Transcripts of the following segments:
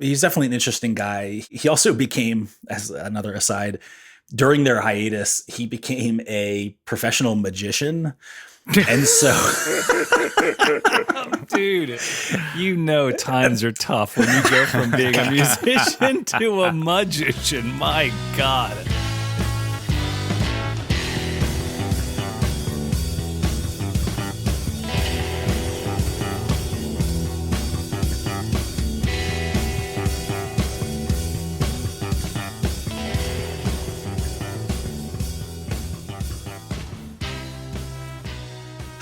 He's definitely an interesting guy. He also became, as another aside, during their hiatus, he became a professional magician. And so, Dude, times are tough when you go from being a musician to a magician. My God.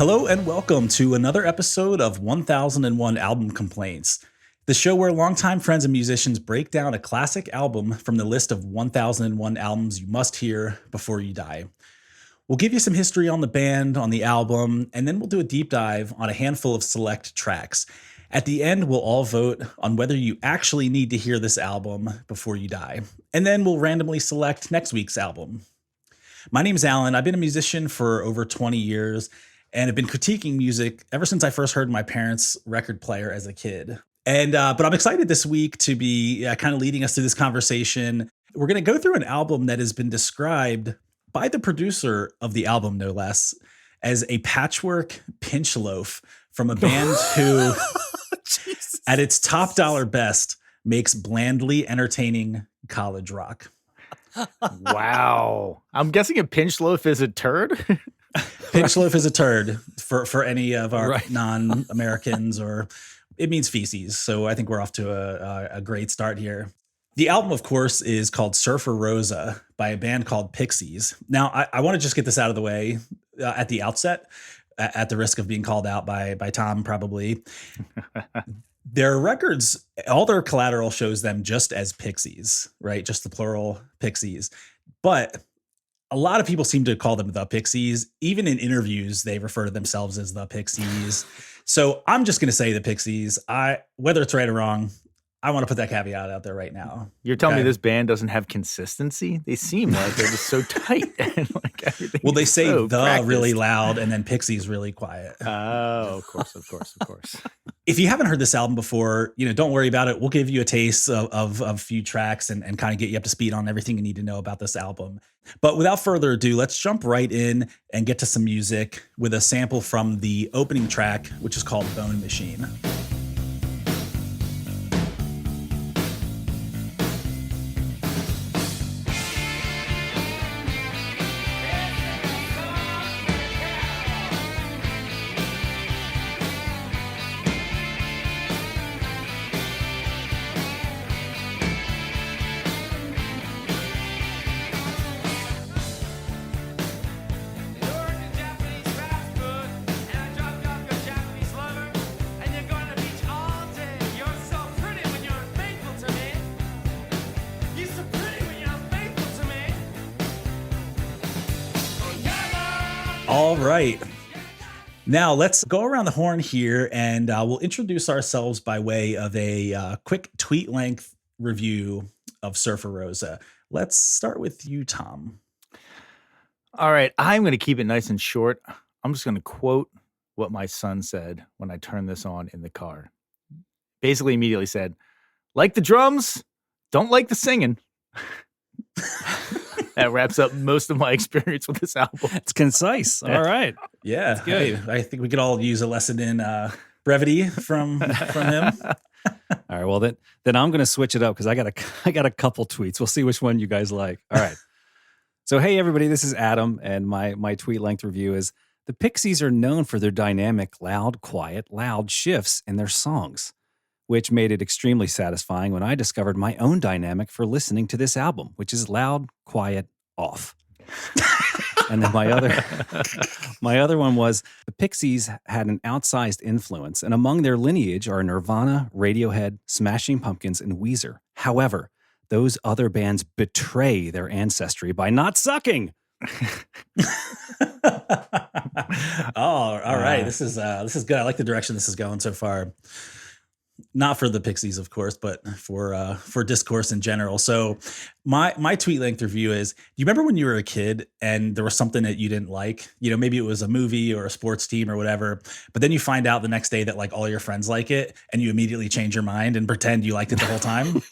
hello and welcome to another episode of 1001 Album Complaints, the show where longtime friends and musicians break down a classic album from the list of 1001 albums you must hear before you die. We'll give you some history on the band, on the album, and then we'll do a deep dive on a handful of select tracks. At the end, we'll all vote on whether you actually need to hear this album before you die. And then we'll randomly select next week's album. My name is Alan. I've been a musician for over 20 years and have been critiquing music ever since I first heard my parents' record player as a kid. But I'm excited this week to be kind of leading us through this conversation. We're going to go through an album that has been described by the producer of the album, no less, as a patchwork pinch loaf from a band who, at its top dollar best, makes blandly entertaining college rock. Wow. I'm guessing a pinch loaf is a turd. Pinch loaf is a turd for any of our non-Americans, or it means feces. So I think we're off to a great start here. The album, of course, is called Surfer Rosa by a band called Pixies. Now, I want to just get this out of the way at the outset, at the risk of being called out by Tom, probably. Their records, all their collateral shows them just as Pixies, right? Just the plural Pixies. But a lot of people seem to call them the Pixies. Even in interviews, they refer to themselves as the Pixies. So I'm just going to say the Pixies. Whether it's right or wrong, I want to put that caveat out there right now. You're telling me this band doesn't have consistency? They seem like they're just so tight and like everything. Well, they say so practiced. Really loud and then Pixies really quiet. Oh, of course. If you haven't heard this album before, don't worry about it. We'll give you a taste of a few tracks and kind of get you up to speed on everything you need to know about this album. But without further ado, let's jump right in and get to some music with a sample from the opening track, which is called Bone Machine. All right. Now let's go around the horn here and we'll introduce ourselves by way of a quick tweet length review of Surfer Rosa. Let's start with you, Tom. All right. I'm going to keep it nice and short. I'm just going to quote what my son said when I turned this on in the car. Basically immediately said, like the drums, don't like the singing. That wraps up most of my experience with this album. It's concise. All right. Yeah. Hey, I think we could all use a lesson in brevity from him. All right. Well, then I'm going to switch it up because I got a couple tweets. We'll see which one you guys like. All right. So, hey, everybody, this is Adam, and my tweet length review is, the Pixies are known for their dynamic, loud, quiet, loud shifts in their songs, which made it extremely satisfying when I discovered my own dynamic for listening to this album, which is loud, quiet, off. And then my other one was, the Pixies had an outsized influence, and among their lineage are Nirvana, Radiohead, Smashing Pumpkins, and Weezer. However, those other bands betray their ancestry by not sucking. Oh, all right. This is good. I like the direction this is going so far. not for the Pixies, of course, but for discourse in general. So my tweet length review is: do you remember when you were a kid and there was something that you didn't like? You know, maybe it was a movie or a sports team or whatever, but then you find out the next day that like all your friends like it, and you immediately change your mind and pretend you liked it the whole time.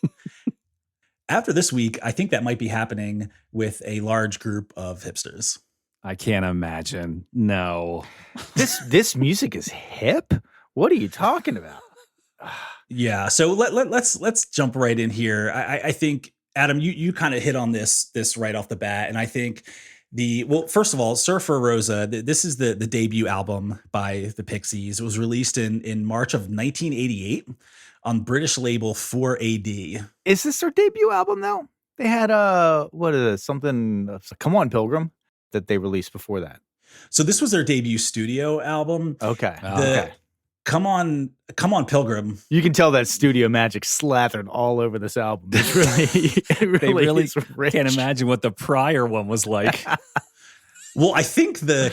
After this week, I think that might be happening with a large group of hipsters. I can't imagine. No. This music is hip? What are you talking about? Yeah. So let's jump right in here. I think, Adam, you kind of hit on this right off the bat. And I think first of all, Surfer Rosa, this is the debut album by the Pixies. It was released in March of 1988 on British label 4AD. Is this their debut album though? They had what is it? Something Come On Pilgrim that they released before that. So this was their debut studio album. Okay. Okay. Come on Pilgrim. You can tell that studio magic slathered all over this album. It really is rich. Can't imagine what the prior one was like. Well, I think the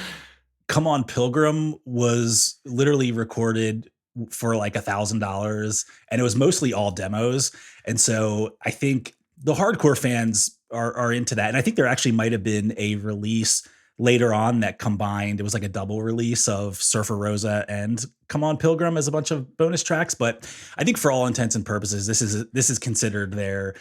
Come On Pilgrim was literally recorded for like $1,000, and it was mostly all demos. And so I think the hardcore fans are into that. And I think there actually might have been a release later on that combined, it was like a double release of Surfer Rosa and Come On Pilgrim as a bunch of bonus tracks. But I think for all intents and purposes, this is considered their,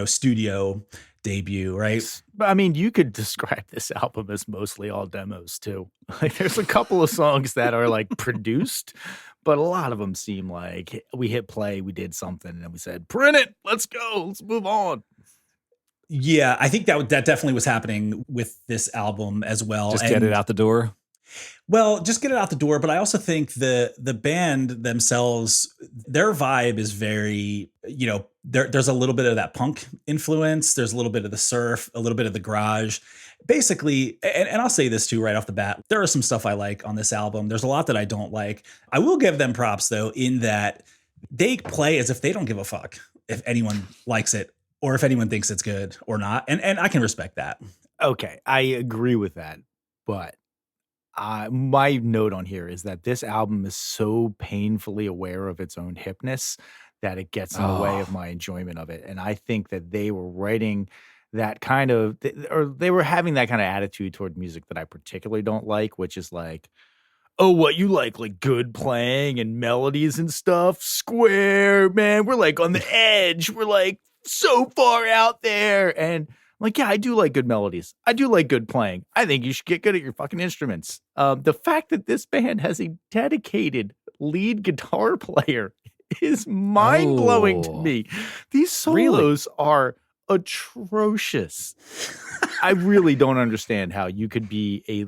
studio debut, right? I mean, you could describe this album as mostly all demos too. Like there's a couple of songs that are like produced, but a lot of them seem like we hit play, we did something, and we said, print it, let's go, let's move on. Yeah, I think that definitely was happening with this album as well. Just get it out the door. Well, just get it out the door. But I also think the band themselves, their vibe is very, there's a little bit of that punk influence. There's a little bit of the surf, a little bit of the garage. Basically, and I'll say this too right off the bat, there is some stuff I like on this album. There's a lot that I don't like. I will give them props, though, in that they play as if they don't give a fuck if anyone likes it or if anyone thinks it's good or not. And I can respect that. Okay, I agree with that. But my note on here is that this album is so painfully aware of its own hipness that it gets in the way of my enjoyment of it. And I think that they were writing that kind of, or they were having that kind of attitude toward music that I particularly don't like, which is like, oh, what you like good playing and melodies and stuff? Square, man, we're like on the edge. We're like so far out there. And I'm like, yeah, I do like good melodies. I do like good playing. I think you should get good at your fucking instruments. The fact that this band has a dedicated lead guitar player is mind-blowing to me. These solos are atrocious. I really don't understand how you could be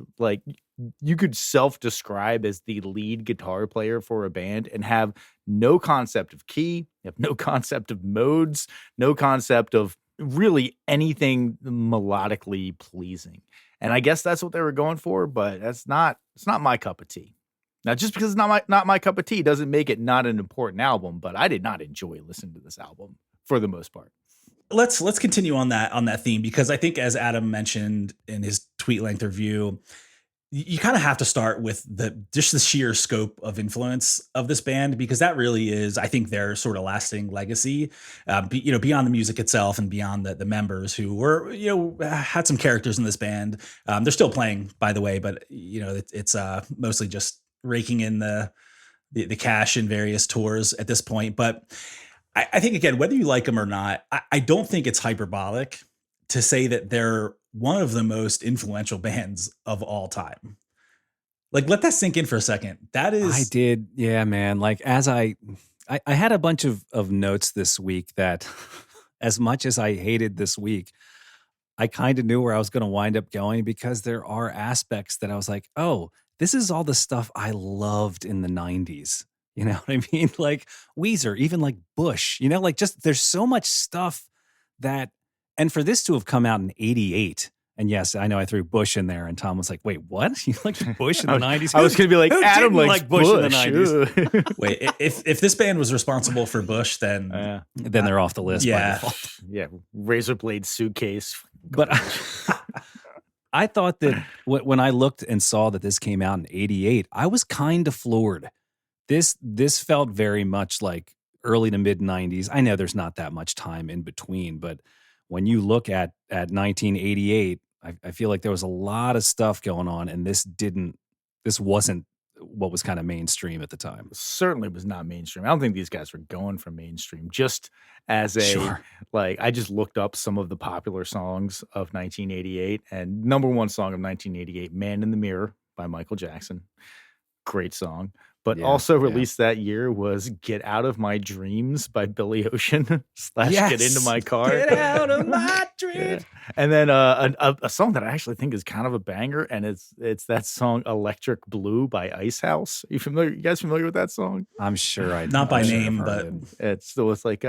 you could self-describe as the lead guitar player for a band and have no concept of key, have no concept of modes, no concept of really anything melodically pleasing. And I guess that's what they were going for, but it's not my cup of tea. Now, just because it's not my cup of tea doesn't make it not an important album, but I did not enjoy listening to this album for the most part. Let's continue on that theme, because I think, as Adam mentioned in his tweet length review, you kind of have to start with just the sheer scope of influence of this band, because that really is, I think, their sort of lasting legacy, beyond the music itself and beyond the members who were, had some characters in this band. They're still playing, by the way, but it's mostly just raking in the cash in various tours at this point. But I think, again, whether you like them or not, I don't think it's hyperbolic to say that they're one of the most influential bands of all time. Like, let that sink in for a second. That is, I did. Yeah, man. Like, as I had a bunch of notes this week that as much as I hated this week, I kind of knew where I was going to wind up going, because there are aspects that I was like, oh, this is all the stuff I loved in the 90s. You know what I mean? Like Weezer, even like Bush, like just there's so much stuff that, and for this to have come out in 88, and yes, I know I threw Bush in there, and Tom was like, wait, what? You like Bush in the 90s? I was going to be like, Who Adam didn't likes like Bush in the 90s. Wait, if this band was responsible for Bush, then they're off the list. Yeah. By default. Yeah. Razor blade suitcase. But I thought that when I looked and saw that this came out in 88, I was kind of floored. This felt very much like early to mid 90s. I know there's not that much time in between, but when you look at 1988, I feel like there was a lot of stuff going on, and this wasn't what was kind of mainstream at the time. Certainly was not mainstream. I don't think these guys were going for mainstream. Just as a Sure. like, I just looked up some of the popular songs of 1988, and number one song of 1988, "Man in the Mirror" by Michael Jackson. Great song. But Yeah, also yeah. released that year was "Get Out of My Dreams" by Billy Ocean / "Get Into My Car." Get out of my Yeah. dreams. And then a song that I actually think is kind of a banger, and it's that song "Electric Blue" by Ice House. You guys familiar with that song? I'm sure Not by I'm sure I've name, heard but it. It's like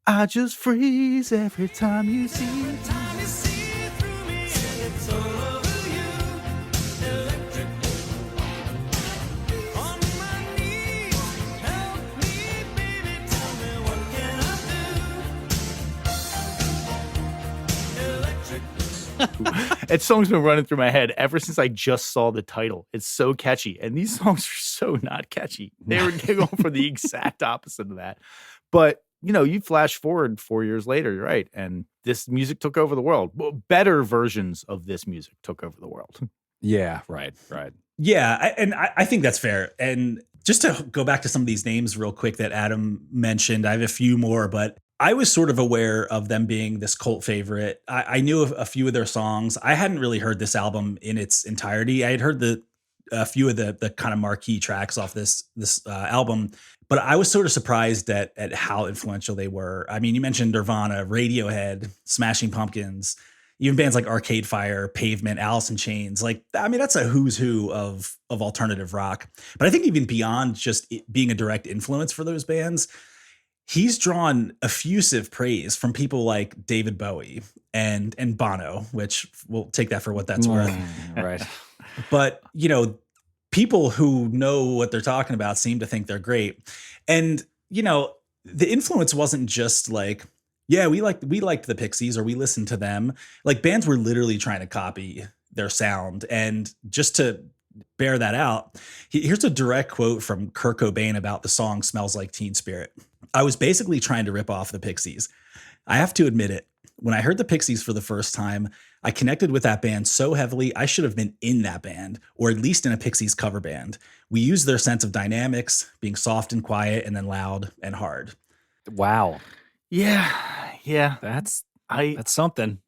I just freeze every time you see. That song's been running through my head ever since I just saw the title. It's so catchy, and these songs are so not catchy. They're going for the exact opposite of that. But you flash forward 4 years later, you're right, and this music took over the world. Well, better versions of this music took over the world. Yeah, right. Yeah, I think that's fair. And just to go back to some of these names real quick that Adam mentioned, I have a few more, but I was sort of aware of them being this cult favorite. I knew a few of their songs. I hadn't really heard this album in its entirety. I had heard a few of the kind of marquee tracks off this album, but I was sort of surprised at how influential they were. I mean, you mentioned Nirvana, Radiohead, Smashing Pumpkins, even bands like Arcade Fire, Pavement, Alice in Chains. Like, I mean, that's a who's who of alternative rock. But I think even beyond just it being a direct influence for those bands, he's drawn effusive praise from people like David Bowie and Bono, which we'll take that for what that's worth. Right. But, people who know what they're talking about seem to think they're great. And, the influence wasn't just like, yeah, we liked the Pixies or we listened to them. Like, bands were literally trying to copy their sound. And just to bear that out, here's a direct quote from Kurt Cobain about the song "Smells Like Teen Spirit." "I was basically trying to rip off the Pixies. I have to admit it. When I heard the Pixies for the first time, I connected with that band so heavily, I should have been in that band, or at least in a Pixies cover band. We used their sense of dynamics, being soft and quiet, and then loud and hard." Wow. Yeah. That's I something.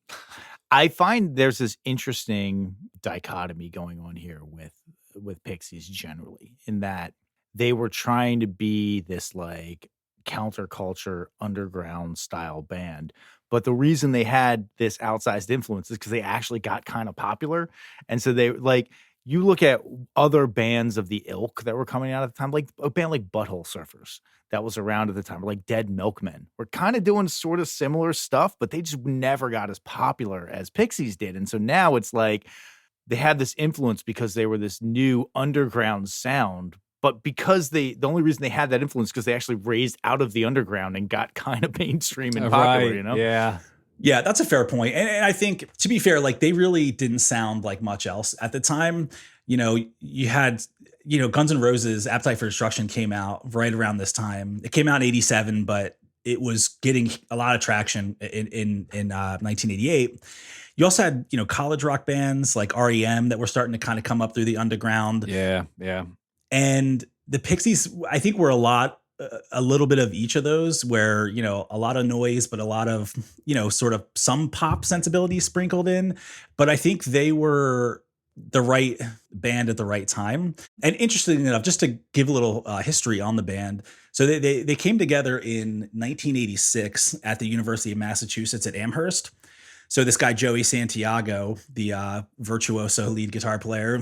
I find there's this interesting dichotomy going on here with Pixies generally, in that they were trying to be this like counterculture underground style band. But the reason they had this outsized influence is because they actually got kind of popular. And so they like, you look at other bands of the ilk that were coming out at the time, like a band like Butthole Surfers that was around at the time, or like Dead Milkmen, were kind of doing sort of similar stuff, but they just never got as popular as Pixies did. And so now it's like they had this influence because they were this new underground sound. But because the only reason they had that influence because they actually raised out of the underground and got kind of mainstream and popular, Right. Yeah. Yeah, that's a fair point. And I think, to be fair, like, they really didn't sound like much else at the time. You had, Guns N' Roses' Appetite for Destruction came out right around this time. It came out in 87, but it was getting a lot of traction in 1988. You also had, college rock bands like REM that were starting to kind of come up through the underground. Yeah. And the Pixies, I think, were a little bit of each of those, where, a lot of noise, but a lot of, sort of some pop sensibility sprinkled in. But I think they were the right band at the right time. And interestingly enough, just to give a little history on the band. So they came together in 1986 at the University of Massachusetts at Amherst. So this guy, Joey Santiago, the virtuoso lead guitar player,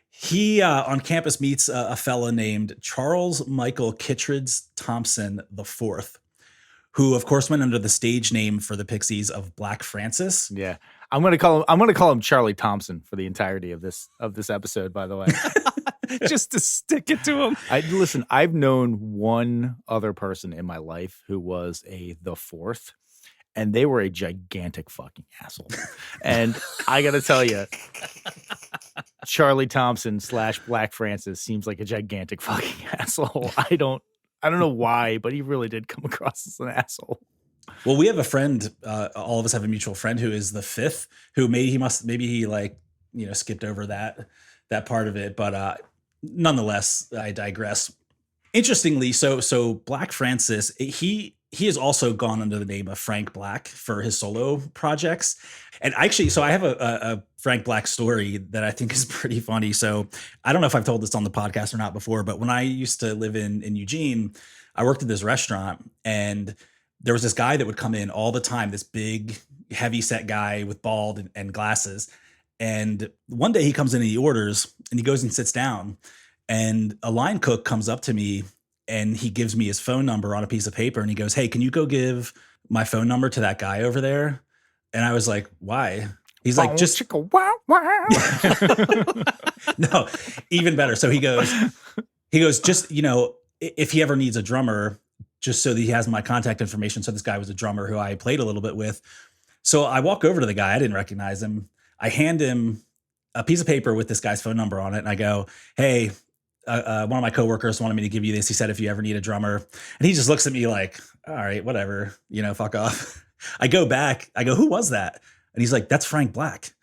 he on campus meets a fella named Charles Michael Kittredge Thompson IV, who of course went under the stage name for the Pixies of Black Francis. Yeah. I'm gonna call him Charlie Thompson for the entirety of this episode, by the way. Just to stick it to him. Listen, I've known one other person in my life who was the fourth, and they were a gigantic fucking asshole. And I gotta tell you, Charlie Thompson / Black Francis seems like a gigantic fucking asshole. I don't know why, but he really did come across as an asshole. Well, we have a friend, all of us have a mutual friend who is the fifth, who maybe he like, skipped over that part of it. But nonetheless, I digress. Interestingly, so Black Francis, he has also gone under the name of Frank Black for his solo projects. And actually, so I have a Frank Black story that I think is pretty funny. So I don't know if I've told this on the podcast or not before, but when I used to live in Eugene, I worked at this restaurant, and there was this guy that would come in all the time, this big, heavy set guy with bald and glasses. And one day he comes in and he orders, and he goes and sits down, and a line cook comes up to me and he gives me his phone number on a piece of paper, and he goes, "Hey, can you go give my phone number to that guy over there?" And I was like, "Why?" He's like, "Just wow, wow." No, even better. So he goes, just, if he ever needs a drummer, just so that he has my contact information." So this guy was a drummer who I played a little bit with. So I walk over to the guy. I didn't recognize him. I hand him a piece of paper with this guy's phone number on it. And I go, "Hey, one of my coworkers wanted me to give you this. He said, if you ever need a drummer." And he just looks at me like, "All right, whatever, fuck off." I go back. I go, "Who was that?" And he's like, "That's Frank Black."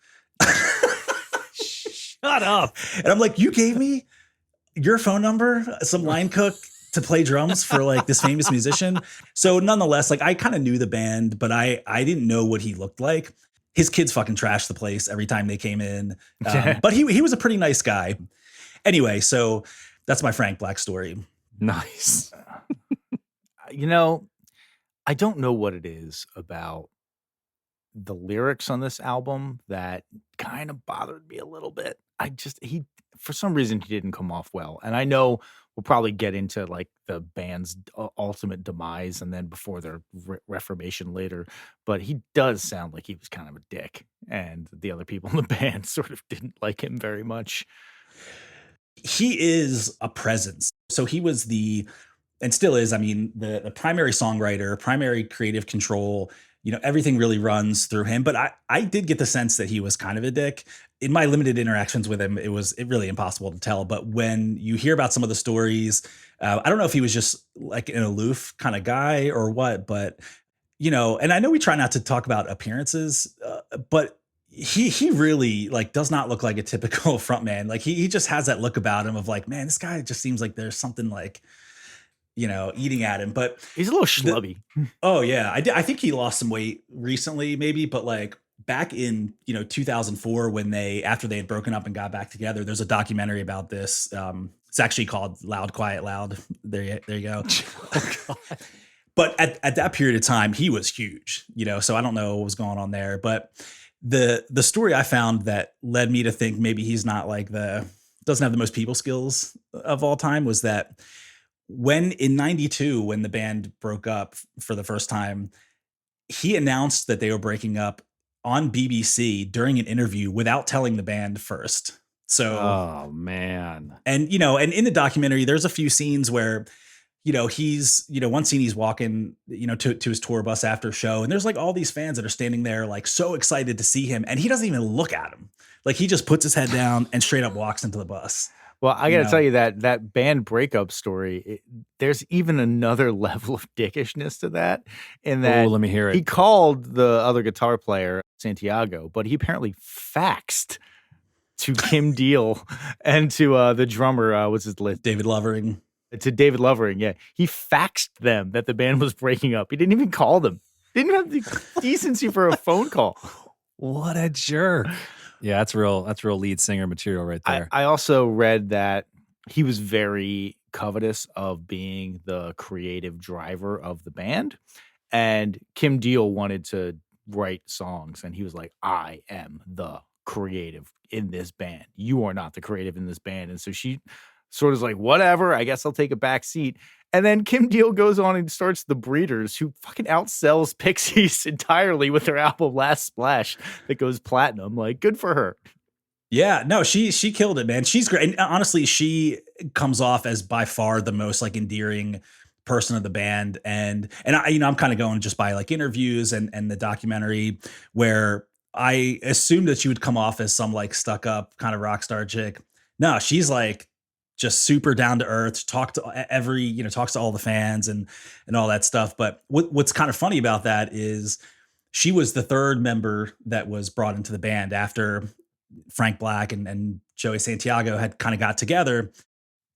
Shut up. And I'm like, "You gave me your phone number, some line cook, to play drums for like this famous musician?" So nonetheless, like I kind of knew the band, but I didn't know what he looked like. His kids fucking trashed the place every time they came in. But he was a pretty nice guy. Anyway, so that's my Frank Black story. Nice. I don't know what it is about the lyrics on this album that kind of bothered me a little bit. For some reason, he didn't come off well. And I know we'll probably get into like the band's ultimate demise and then before their reformation later, but he does sound like he was kind of a dick, and the other people in the band sort of didn't like him very much. He is a presence. So he was and still is, I mean, the primary songwriter, primary creative control, everything really runs through him. But I did get the sense that he was kind of a dick. In my limited interactions with him, it was really impossible to tell. But when you hear about some of the stories, I don't know if he was just like an aloof kind of guy or what, but, and I know we try not to talk about appearances, but he really like does not look like a typical frontman. Like he just has that look about him of like, man, this guy just seems like there's something like, eating at him. But he's a little schlubby. Oh yeah. I think he lost some weight recently maybe, but like back in, 2004 after they had broken up and got back together, there's a documentary about this. It's actually called Loud, Quiet, Loud. There you go. Oh, God. But at that period of time, he was huge, so I don't know what was going on there. But the story I found that led me to think maybe he's not like doesn't have the most people skills of all time was that in 92, when the band broke up for the first time, he announced that they were breaking up on BBC during an interview without telling the band first. So, oh man. And, and in the documentary, there's a few scenes where, he's, one scene he's walking, to his tour bus after a show. And there's like all these fans that are standing there, like so excited to see him. And he doesn't even look at him. Like he just puts his head down and straight up walks into the bus. Well, I got to tell you that band breakup story, there's even another level of dickishness to that. In that, let me hear it. He called the other guitar player, Santiago, but he apparently faxed to Kim Deal and to the drummer, what's his list? David Lovering. To David Lovering, yeah. He faxed them that the band was breaking up. He didn't even call them. Didn't have the decency for a phone call. What a jerk. Yeah, that's real lead singer material right there. I also read that he was very covetous of being the creative driver of the band. And Kim Deal wanted to write songs. And he was like, "I am the creative in this band. You are not the creative in this band." And so she sort of like, "Whatever, I guess I'll take a back seat." And then Kim Deal goes on and starts the Breeders, who fucking outsells Pixies entirely with their album Last Splash that goes platinum. Like, good for her. Yeah, no, she killed it, man. She's great. And honestly, she comes off as by far the most like endearing person of the band. And I, I'm kind of going just by like interviews and the documentary where I assumed that she would come off as some like stuck up kind of rock star chick. No, she's like just super down to earth, talks to all the fans and all that stuff. But what's kind of funny about that is she was the third member that was brought into the band after Frank Black and Joey Santiago had kind of got together.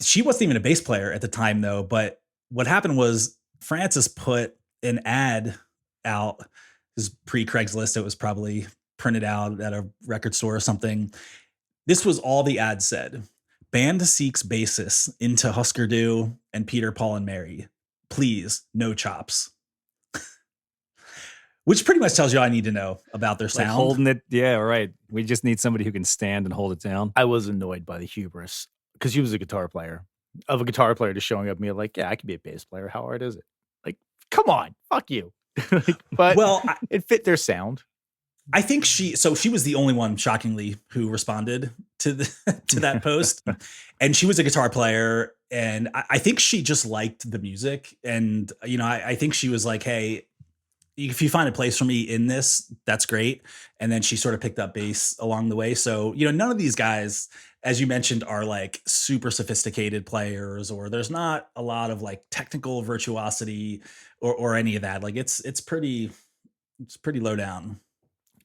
She wasn't even a bass player at the time though, but what happened was Francis put an ad out. This is pre-Craigslist. It was probably printed out at a record store or something. This was all the ad said. Band seeks bassist into Husker Du and Peter, Paul, and Mary. Please, no chops. Which pretty much tells you all I need to know about their sound. Like holding it. Yeah, right. We just need somebody who can stand and hold it down. I was annoyed by the hubris because he was a guitar player. Of a guitar player just showing up and being like, yeah, I can be a bass player. How hard is it? Like, come on, fuck you. But well, it fit their sound. I think she was the only one, shockingly, who responded to that post. And she was a guitar player. And I think she just liked the music. And, I think she was like, hey, if you find a place for me in this, that's great. And then she sort of picked up bass along the way. So, none of these guys, as you mentioned, are like super sophisticated players, or there's not a lot of like technical virtuosity or any of that. Like it's pretty low down.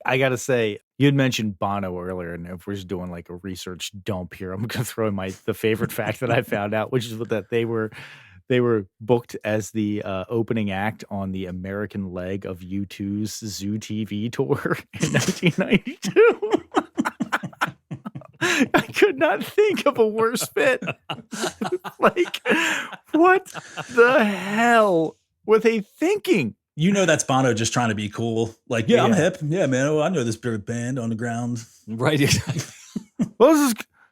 I got to say, you had mentioned Bono earlier, and if we're just doing like a research dump here, I'm going to throw in the favorite fact that I found out, which is that they were booked as the opening act on the American leg of U2's Zoo TV tour in 1992. I could not think of a worse fit. Like, what the hell were they thinking? That's Bono just trying to be cool. Like, yeah, I'm hip. Yeah, man. Oh, I know this band on the ground. Right. Well,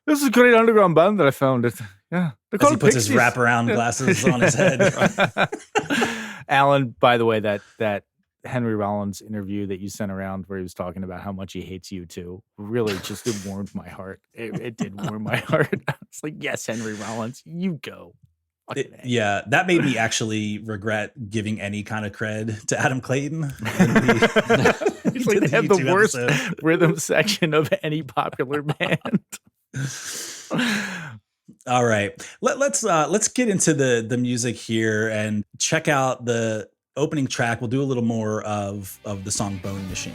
this is a great underground band that I found. Yeah. As he puts his wraparound glasses on his head. Alan, by the way, that Henry Rollins interview that you sent around where he was talking about how much he hates U2 really just it warmed my heart. It did warm my heart. I was like, yes, Henry Rollins, you go. Yeah, that made me actually regret giving any kind of cred to Adam Clayton. It's like they have the worst rhythm section of any popular band. All right, let's get into the music here and check out the opening track. We'll do a little more of the song "Bone Machine."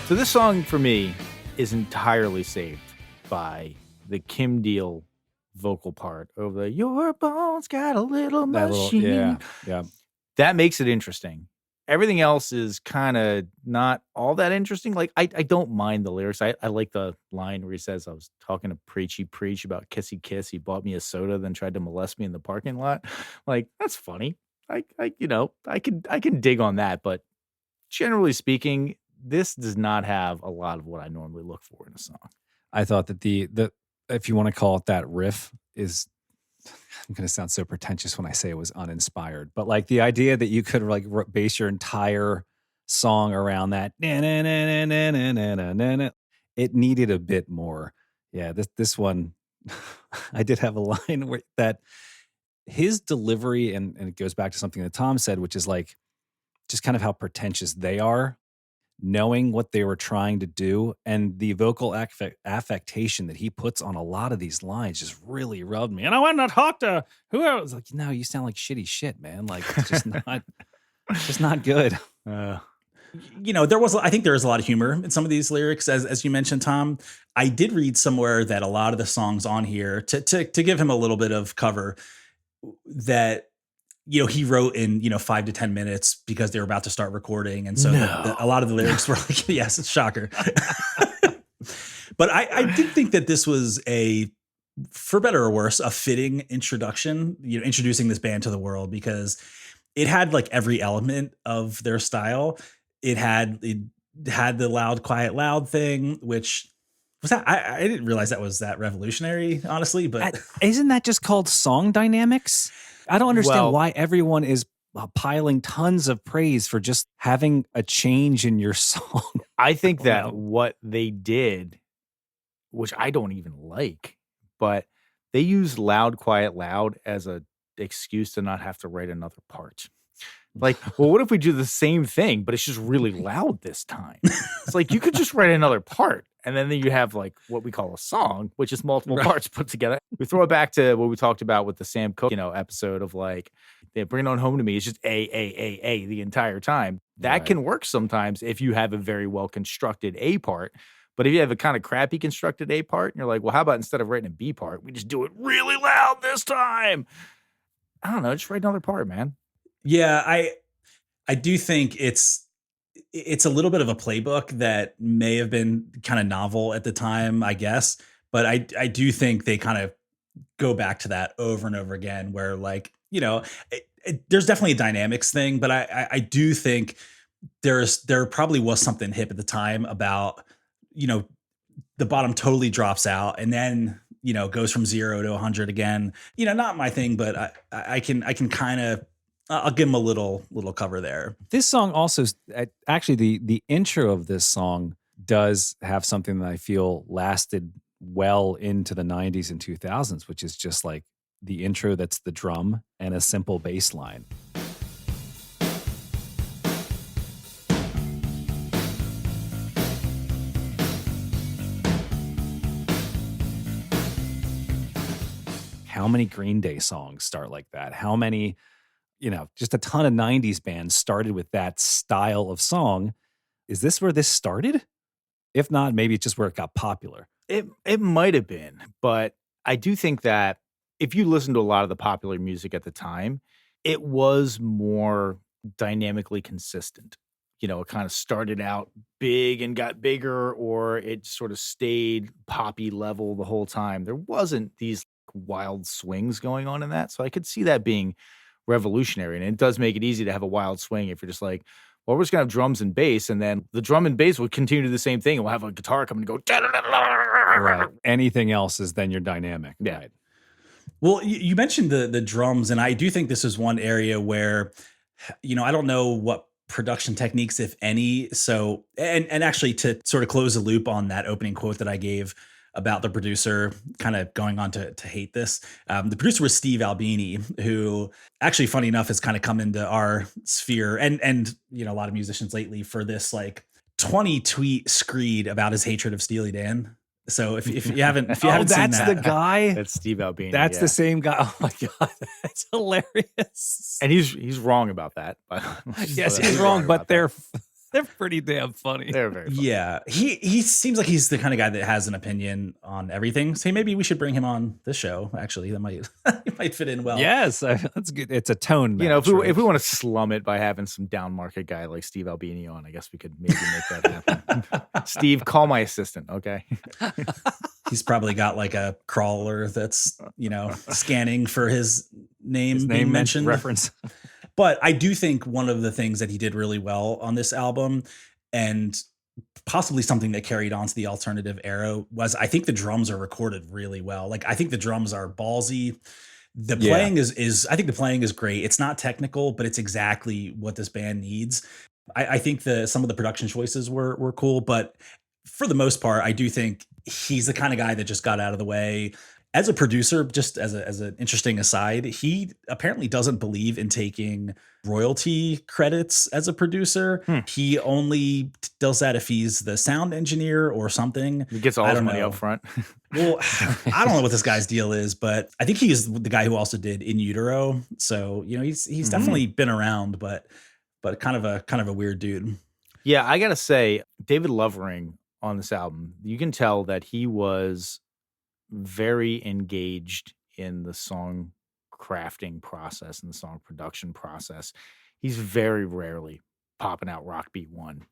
So this song for me is entirely saved by the Kim Deal vocal part of the "Your bones got a little machine." Yeah. That makes it interesting. Everything else is kind of not all that interesting. Like I don't mind the lyrics. I like the line where he says, "I was talking to Preachy Preach about Kissy Kiss. He bought me a soda, then tried to molest me in the parking lot." Like that's funny. I can dig on that, but generally speaking, this does not have a lot of what I normally look for in a song. I thought that the if you want to call it that riff is, I'm going to sound so pretentious when I say it was uninspired, but like the idea that you could like base your entire song around that, it needed a bit more. Yeah, this one, I did have a line where that his delivery, and it goes back to something that Tom said, which is like just kind of how pretentious they are, knowing what they were trying to do, and the vocal affectation that he puts on a lot of these lines just really rubbed me. And I went and talked to whoever. I was like, no, you sound like shitty shit, man. Like it's just not good. I think there was a lot of humor in some of these lyrics, as you mentioned, Tom. I did read somewhere that a lot of the songs on here, to give him a little bit of cover, that he wrote in 5 to 10 minutes because they were about to start recording, and so a lot of the lyrics were like, yes, it's shocker. But I did think that this was for better or worse, a fitting introduction, introducing this band to the world, because it had like every element of their style. It had the loud, quiet, loud thing, which was that I didn't realize that was that revolutionary, honestly, but Isn't that just called song dynamics? I don't understand why everyone is piling tons of praise for just having a change in your song. I think that what they did, which I don't even like, but they used loud, quiet, loud as a excuse to not have to write another part. Like, well, what if we do the same thing, but it's just really loud this time? It's like you could just write another part, and then you have like what we call a song, which is multiple parts put together. We throw it back to what we talked about with the Sam Cooke, episode of like, they bring it on home to me. It's just a the entire time. That can work sometimes if you have a very well constructed A part. But if you have a kind of crappy constructed A part, and you're like, well, how about instead of writing a B part, we just do it really loud this time? I don't know, just write another part, man. Yeah, I do think it's a little bit of a playbook that may have been kind of novel at the time, I guess. But I do think they kind of go back to that over and over again, where like, there's definitely a dynamics thing, but I do think there probably was something hip at the time about, the bottom totally drops out and then, goes from 0 to 100 again. Not my thing, but I can kind of, I'll give him a little cover there. This song also, actually, the intro of this song does have something that I feel lasted well into the 90s and 2000s, which is just like the intro that's the drum and a simple bass line. How many Green Day songs start like that? How many... just a ton of 90s bands started with that style of song. Is this where this started? If not, maybe it's just where it got popular. It might have been, but I do think that if you listen to a lot of the popular music at the time, it was more dynamically consistent. It kind of started out big and got bigger, or it sort of stayed poppy level the whole time. There wasn't these wild swings going on in that. So I could see that being revolutionary, and it does make it easy to have a wild swing if you're just like, well, we're just gonna have drums and bass, and then the drum and bass will continue to do the same thing, and we'll have a guitar come and go right. Anything else is then your dynamic. Yeah. Right. Well, you mentioned the drums, and I do think this is one area where, I don't know what production techniques, if any. So, and actually, to sort of close the loop on that opening quote that I gave about the producer kind of going on to hate this. The producer was Steve Albini, who actually, funny enough, has kind of come into our sphere and a lot of musicians lately for this like 20 tweet screed about his hatred of Steely Dan. So if you haven't seen that, that's the guy. That's Steve Albini. That's the same guy. Oh my god, that's hilarious. And he's wrong about that. But yes, he's wrong, but they're pretty damn funny. They're very funny. Yeah. He seems like he's the kind of guy that has an opinion on everything. So maybe we should bring him on this show. Actually, that might fit in well. Yes, that's good. It's a tone match, if we want to slum it by having some down market guy like Steve Albini on, I guess we could maybe make that happen. Steve, call my assistant, okay? He's probably got like a crawler that's, scanning for his name being mentioned. Reference. But I do think one of the things that he did really well on this album, and possibly something that carried on to the alternative era, was I think the drums are recorded really well. Like, I think the drums are ballsy. The playing is I think the playing is great. It's not technical, but it's exactly what this band needs. I think some of the production choices were cool, but for the most part, I do think he's the kind of guy that just got out of the way. As a producer, just as an interesting aside, he apparently doesn't believe in taking royalty credits as a producer. He only does that if he's the sound engineer or something. He gets all his money up front. Well, I don't know what this guy's deal is, but I think he is the guy who also did In Utero. So, he's definitely been around, but kind of a weird dude. Yeah, I gotta say, David Lovering on this album, you can tell that he was very engaged in the song crafting process and the song production process. He's very rarely popping out rock beat one.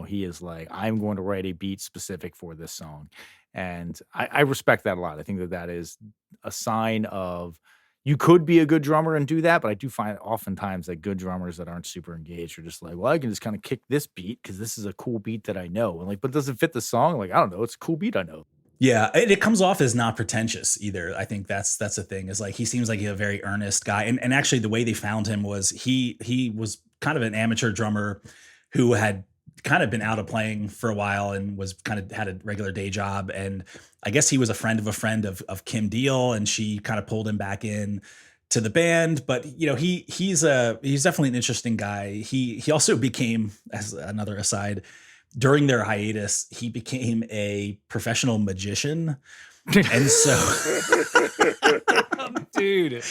He is like, I'm going to write a beat specific for this song. And I respect that a lot. I think that that is a sign of you could be a good drummer and do that, but I do find oftentimes that good drummers that aren't super engaged are just like, well, I can just kind of kick this beat because this is a cool beat that I know. And like, but does it fit the song? Like, I don't know. It's a cool beat I know. Yeah, it comes off as not pretentious either. I think that's the thing, is like he seems like a very earnest guy. And actually the way they found him was he was kind of an amateur drummer who had kind of been out of playing for a while and was kind of had a regular day job. And I guess he was a friend of Kim Deal, and she kind of pulled him back in to the band. But you know, he's definitely an interesting guy. He also became, as another aside, during their hiatus, he became a professional magician. And so Dude,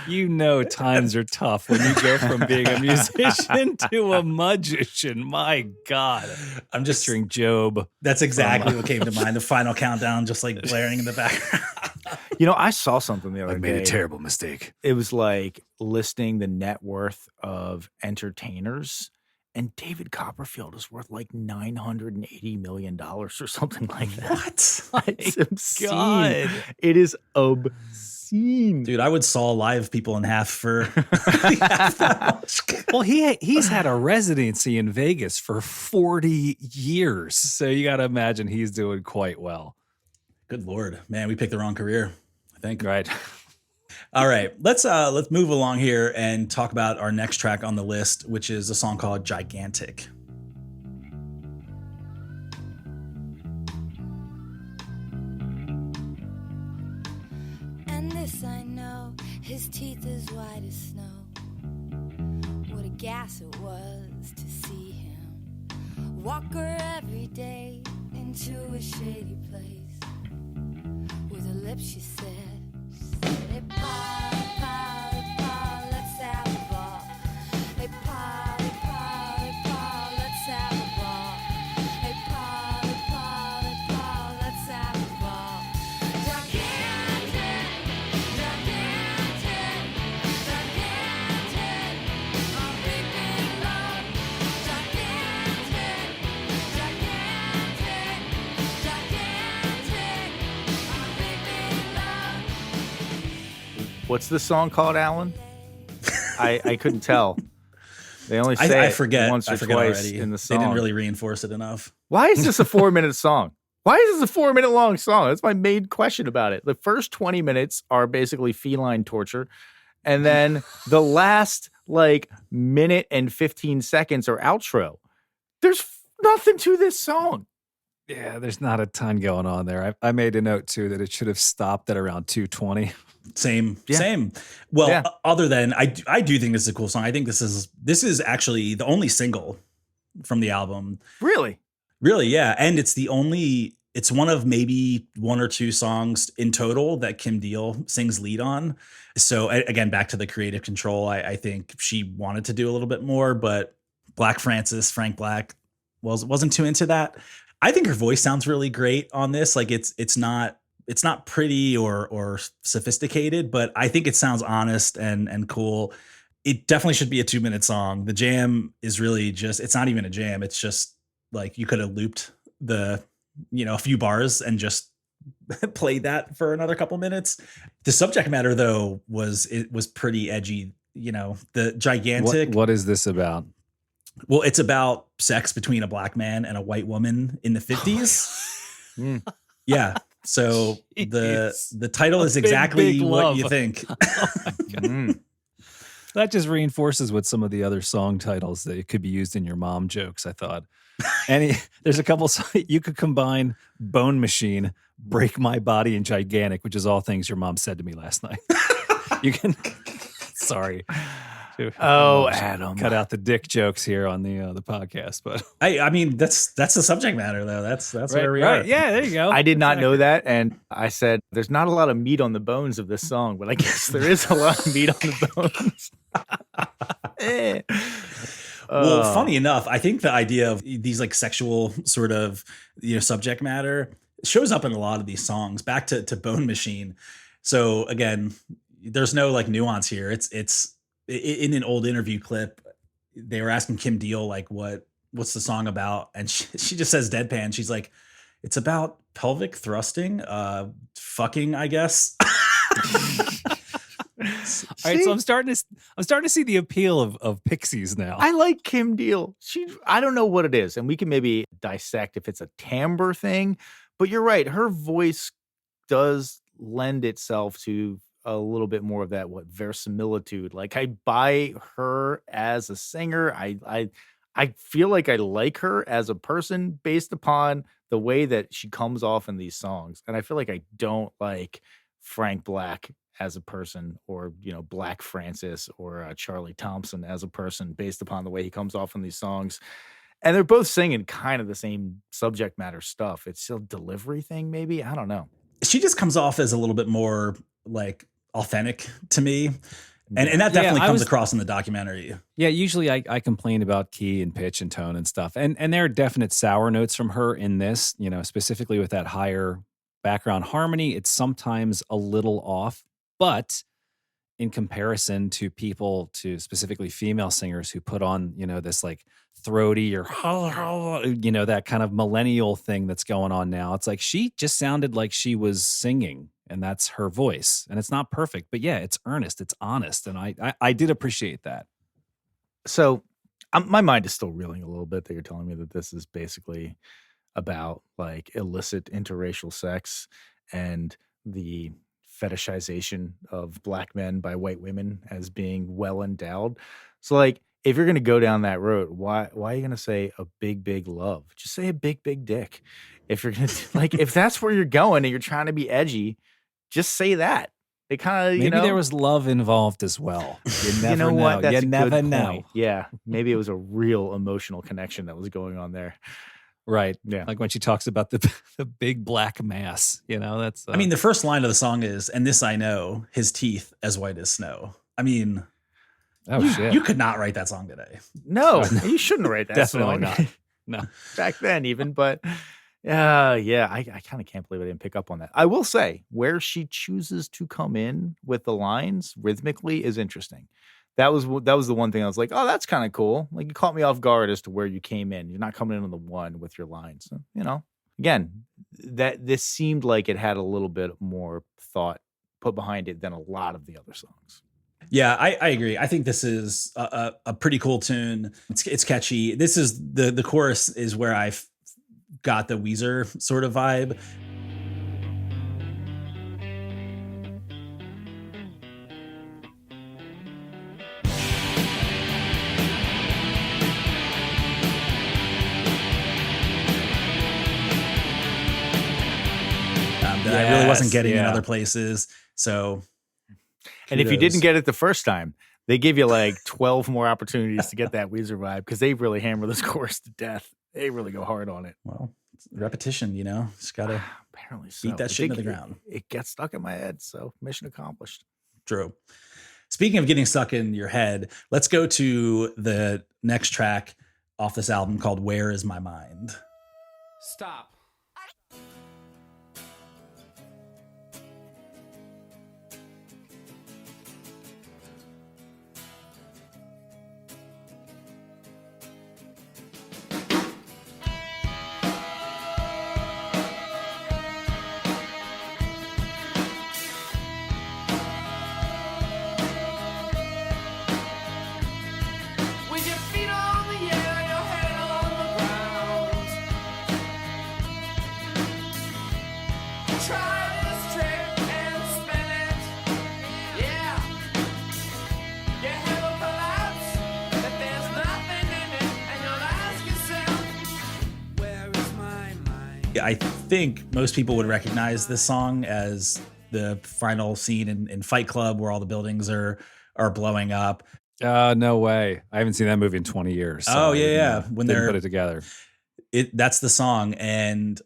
you know times are tough when you go from being a musician to a magician. My God. I'm just Picturing Job. That's exactly what came to mind. The final countdown just like blaring in the background. You know, I saw something the other day. terrible mistake. It was like listing the net worth of entertainers. And David Copperfield is worth like $980 million or something like that. What? It's obscene. God. It is obscene. Dude, I would saw live people in half for half that much. Well, he's had a residency in Vegas for 40 years. So you got to imagine he's doing quite well. Good Lord, man, we picked the wrong career, I think. Right. All right, let's move along here and talk about our next track on the list, which is a song called Gigantic. And this I know, his teeth as white as snow. What a gas it was to see him walk her every day into a shady place. With her lips she said, hey, Pa, Pa, hey, Pa, let's have a ball. Hey, Pa, hey, Pa, hey, Pa, let's have a ball. Hey, Pa, hey, Pa, hey, Pa, let's have a ball. Gigantic, gigantic, gigantic, a big, big love. Gigantic, gigantic, gigantic, a big, big love. What's the song called, Alan? I couldn't tell. They only say I it forget. once or I forget twice already. in the They song. didn't really reinforce it enough. Why is this a 4-minute song? Why is this a 4-minute long song? That's my main question about it. The first 20 minutes are basically feline torture. And then the last like minute and 15 seconds are outro. There's nothing to this song. Yeah, there's not a ton going on there. I made a note too that it should have stopped at around 2:20. Same. Yeah. Well, Yeah. other than I do think this is a cool song. I think this is actually the only single from the album. Really? Really, yeah. And it's one of maybe one or two songs in total that Kim Deal sings lead on. So again, back to the creative control. I think she wanted to do a little bit more, but Frank Black wasn't too into that. I think her voice sounds really great on this. Like it's not pretty or sophisticated, but I think it sounds honest and cool. It definitely should be a 2-minute song. The jam is really it's not even a jam. It's just like you could have looped a few bars and just played that for another couple minutes. The subject matter though was pretty edgy. The gigantic. What is this about? Well, it's about sex between a black man and a white woman in the 50s. Yeah. So the title is exactly big what love. you think. That just reinforces what some of the other song titles that it could be used in your mom jokes, I thought. There's a couple you could combine Bone Machine, Break My Body, and Gigantic, which is all things your mom said to me last night. You can sorry. Oh, Adam. Cut out the dick jokes here on the podcast, but I mean that's the subject matter though. That's where we are. Yeah, there you go. I did not know that. And I said, there's not a lot of meat on the bones of this song, but I guess there is a lot of meat on the bones. Well, funny enough, I think the idea of these like sexual sort of subject matter shows up in a lot of these songs. Back to Bone Machine. So again, there's no like nuance here. It's in an old interview clip, they were asking Kim Deal like what's the song about, and she just says deadpan. She's like, It's about pelvic thrusting, fucking, I guess. All right, so I'm starting to see the appeal of Pixies now. I like Kim Deal. I don't know what it is, and we can maybe dissect if it's a timbre thing, but you're right. Her voice does lend itself to a little bit more of that verisimilitude. Like, I buy her as a singer. I feel like I like her as a person based upon the way that she comes off in these songs, and I feel like I don't like Frank Black as a person, or Black Francis, or Charlie Thompson as a person based upon the way he comes off in these songs. And they're both singing kind of the same subject matter stuff. It's still a delivery thing, maybe. I don't know. She just comes off as a little bit more like authentic to me. And that definitely comes across in the documentary. Yeah, usually I complain about key and pitch and tone and stuff. And there are definite sour notes from her in this, specifically with that higher background harmony. It's sometimes a little off, but in comparison to specifically female singers who put on, this like throaty or, that kind of millennial thing that's going on now. It's like she just sounded like she was singing, and that's her voice. And it's not perfect, but yeah, it's earnest, it's honest. And I did appreciate that. So my mind is still reeling a little bit that you're telling me that this is basically about like illicit interracial sex and the fetishization of Black men by white women as being well endowed. So like, if you're going to go down that road, why are you going to say a big love? Just say a big dick. If you're going to like, if that's where you're going and you're trying to be edgy, just say that. It kind of, maybe there was love involved as well. You never know. What? That's you never know. Yeah. Maybe it was a real emotional connection that was going on there. Right. Yeah. Like when she talks about the big black mass, that's. I mean, the first line of the song is, "And this I know, his teeth as white as snow." I mean, shit. You could not write that song today. No, you shouldn't write that Definitely song. Not. No. Back then even, but I kind of can't believe I didn't pick up on that. I will say where she chooses to come in with the lines rhythmically is interesting. That was the one thing I was like, oh, that's kind of cool. Like, you caught me off guard as to where you came in. You're not coming in on the one with your lines. So, again, this seemed like it had a little bit more thought put behind it than a lot of the other songs. Yeah, I agree. I think this is a pretty cool tune. It's catchy. This is the chorus is where I got the Weezer sort of vibe. That I really wasn't getting in other places. So, and if you didn't get it the first time, they give you like 12 more opportunities to get that Weezer vibe, because they really hammer this chorus to death. They really go hard on it. Well, repetition, just gotta apparently beat that shit into the ground. It gets stuck in my head, so mission accomplished. True. Speaking of getting stuck in your head, let's go to the next track off this album called "Where Is My Mind." Stop. I think most people would recognize this song as the final scene in Fight Club, where all the buildings are blowing up. No way. I haven't seen that movie in 20 years. So yeah. When they're put it together. That's the song. And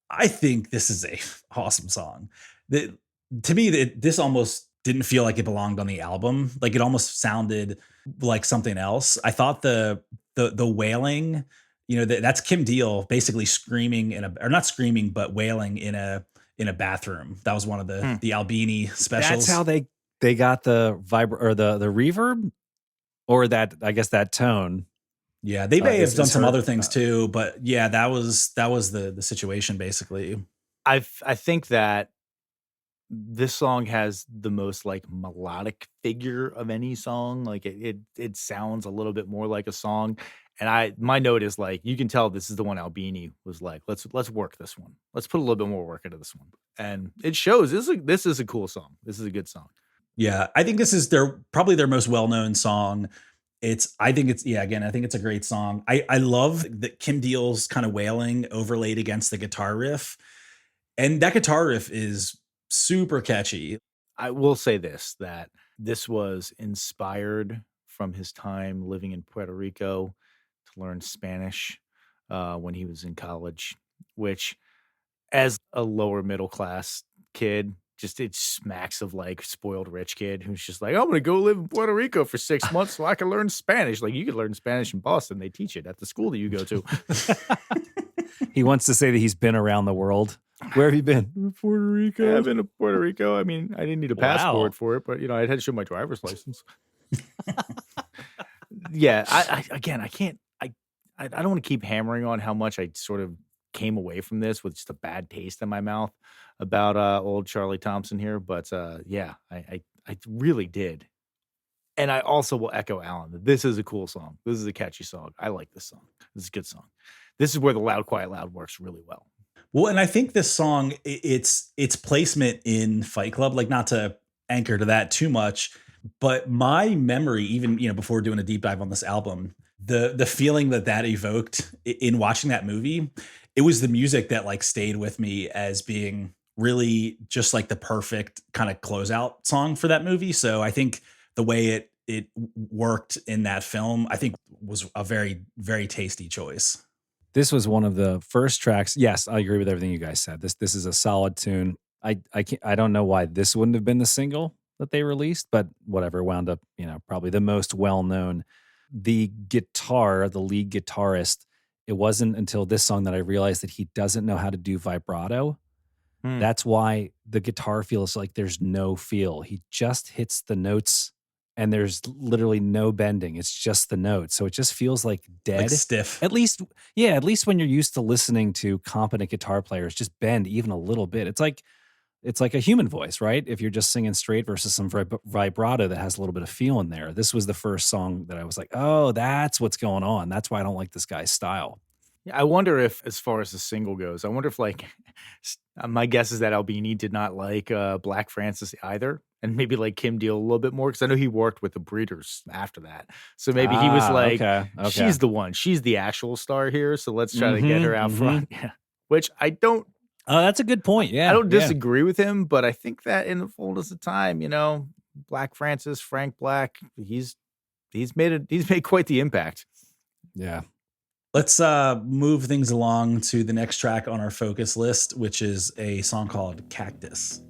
I think this is a awesome song. To me, this almost didn't feel like it belonged on the album. Like, it almost sounded like something else. I thought the wailing, that's Kim Deal basically screaming or not screaming, but wailing in a bathroom. That was one of the Albini specials. That's how they got the the reverb, or that, I guess, that tone. Yeah, they may have is done some her- other things too, but yeah, that was the situation basically. I think that this song has the most like melodic figure of any song. Like it sounds a little bit more like a song. And my note is like, you can tell this is the one Albini was like, let's work this one. Let's put a little bit more work into this one. And it shows. This is a cool song. This is a good song. Yeah, I think this is probably their most well-known song. I think it's a great song. I love that Kim Deal's kind of wailing overlaid against the guitar riff. And that guitar riff is super catchy. I will say this, that this was inspired from his time living in Puerto Rico to learn Spanish when he was in college, which as a lower middle class kid, just it smacks of like spoiled rich kid who's just like, I'm gonna go live in Puerto Rico for 6 months so I can learn Spanish. Like you could learn Spanish in Boston. They teach it at the school that you go to. He wants to say that he's been around the world. Where have you been? Puerto Rico. Yeah, I've been to Puerto Rico. I mean, I didn't need a passport for it, but I had to show my driver's license. Yeah, I can't. I don't want to keep hammering on how much I sort of came away from this with just a bad taste in my mouth about old Charlie Thompson here, but yeah, I really did. And I also will echo Alan that this is a cool song. This is a catchy song. I like this song. This is a good song. This is where the Loud Quiet Loud works really well. Well, and I think this song, its placement in Fight Club, like not to anchor to that too much, but my memory, even before doing a deep dive on this album, the feeling that evoked in watching that movie, it was the music that like stayed with me as being really just like the perfect kind of closeout song for that movie. So I think the way it worked in that film, I think was a very, very tasty choice. This was one of the first tracks. Yes, I agree with everything you guys said. This is a solid tune. I don't know why this wouldn't have been the single that they released, but whatever, wound up, probably the most well-known. The guitar, the lead guitarist, it wasn't until this song that I realized that he doesn't know how to do vibrato. That's why the guitar feels like there's no feel. He just hits the notes and there's literally no bending. It's just the notes. So it just feels like dead. Like stiff. At least when you're used to listening to competent guitar players just bend even a little bit. It's like a human voice, right? If you're just singing straight versus some vibrato that has a little bit of feel in there. This was the first song that I was like, oh, that's what's going on. That's why I don't like this guy's style. Yeah, I wonder if, as far as the single goes, I wonder if like my guess is that Albini did not like Black Francis either. And maybe like Kim Deal a little bit more because I know he worked with the Breeders after that. So maybe he was like, okay. She's the one. She's the actual star here. So let's try to get her out front. Yeah. Which I don't. Oh, that's a good point. Yeah. I don't disagree with him, but I think that in the fullness of time, Black Francis, Frank Black, he's made quite the impact. Yeah. Let's move things along to the next track on our focus list, which is a song called Cactus.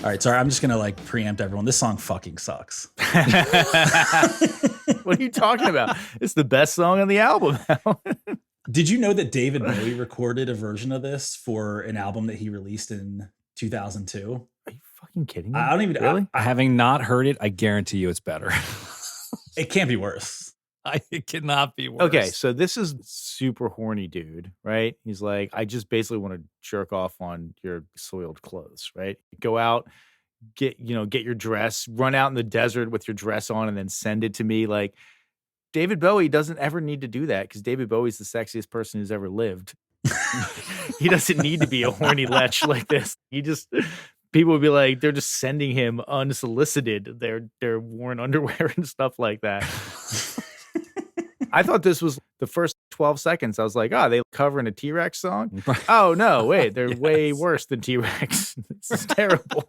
All right, sorry, I'm just gonna like preempt everyone. This song fucking sucks. What are you talking about? It's the best song on the album. Did you know that David Bowie recorded a version of this for an album that he released in 2002? Are you fucking kidding me? I don't even really. Having not heard it, I guarantee you it's better. It can't be worse. It cannot be worse. Okay, so this is super horny dude, right? He's like, I just basically want to jerk off on your soiled clothes, right? Go out, get your dress, run out in the desert with your dress on, and then send it to me. Like, David Bowie doesn't ever need to do that because David Bowie's the sexiest person who's ever lived. He doesn't need to be a horny lech like this. People would be like, they're just sending him unsolicited their worn underwear and stuff like that. I thought this was the first 12 seconds, I was like, oh, they covering a T-Rex song? Oh, no, wait, they're way worse than T-Rex. This is terrible.